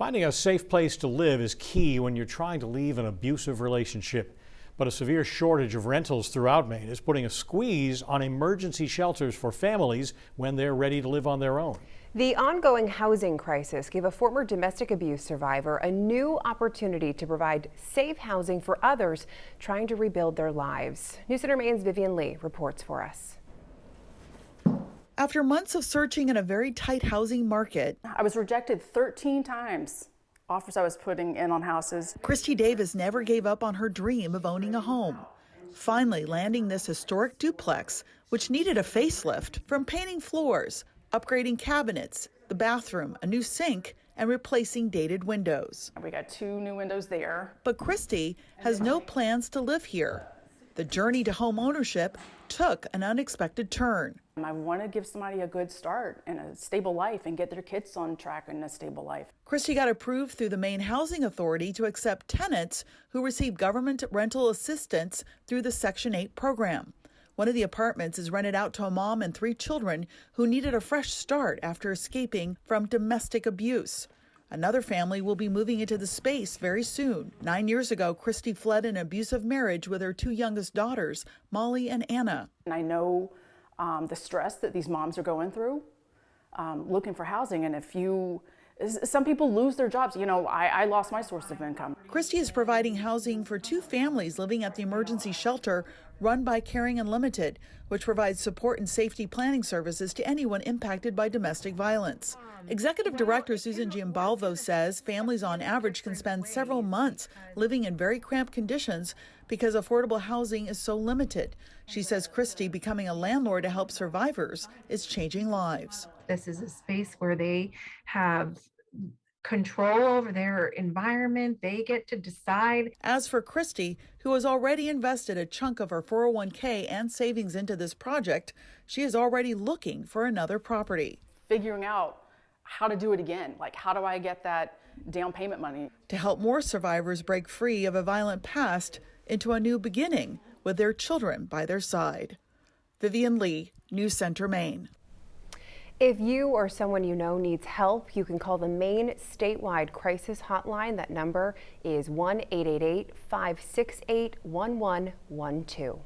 Finding a safe place to live is key when you're trying to leave an abusive relationship. But a severe shortage of rentals throughout Maine is putting a squeeze on emergency shelters for families when they're ready to live on their own. The ongoing housing crisis gave a former domestic abuse survivor a new opportunity to provide safe housing for others trying to rebuild their lives. News Center Maine's Vivian Lee reports for us. After months of searching in a very tight housing market, I was rejected 13 times. Offers I was putting in on houses. Christy Davis never gave up on her dream of owning a home. Finally landing this historic duplex, which needed a facelift, from painting floors, upgrading cabinets, the bathroom, a new sink, and replacing dated windows. We got 2 new windows there. But Christy has no plans to live here. The journey to home ownership took an unexpected turn. I want to give somebody a good start and a stable life and get their kids on track in a stable life. Christy got approved through the Maine Housing Authority to accept tenants who receive government rental assistance through the Section 8 program. One of the apartments is rented out to a mom and 3 children who needed a fresh start after escaping from domestic abuse. Another family will be moving into the space very soon. 9 years ago, Christy fled an abusive marriage with her 2 youngest daughters, Molly and Anna. And I know the stress that these moms are going through, looking for housing. And some people lose their jobs. You know, I lost my source of income. Christy is providing housing for 2 families living at the emergency shelter run by Caring Unlimited, which provides support and safety planning services to anyone impacted by domestic violence. Executive Director Susan Giambalvo says families on average can spend several months living in very cramped conditions because affordable housing is so limited. She says Christy becoming a landlord to help survivors is changing lives. This is a space where they have control over their environment. They get to decide. As for Christy, who has already invested a chunk of her 401k and savings into this project, she is already looking for another property. Figuring out how to do it again. Like, how do I get that down payment money? To help more survivors break free of a violent past into a new beginning with their children by their side. Vivian Lee, News Center, Maine. If you or someone you know needs help, you can call the Maine statewide crisis hotline. That number is 1-888-568-1112.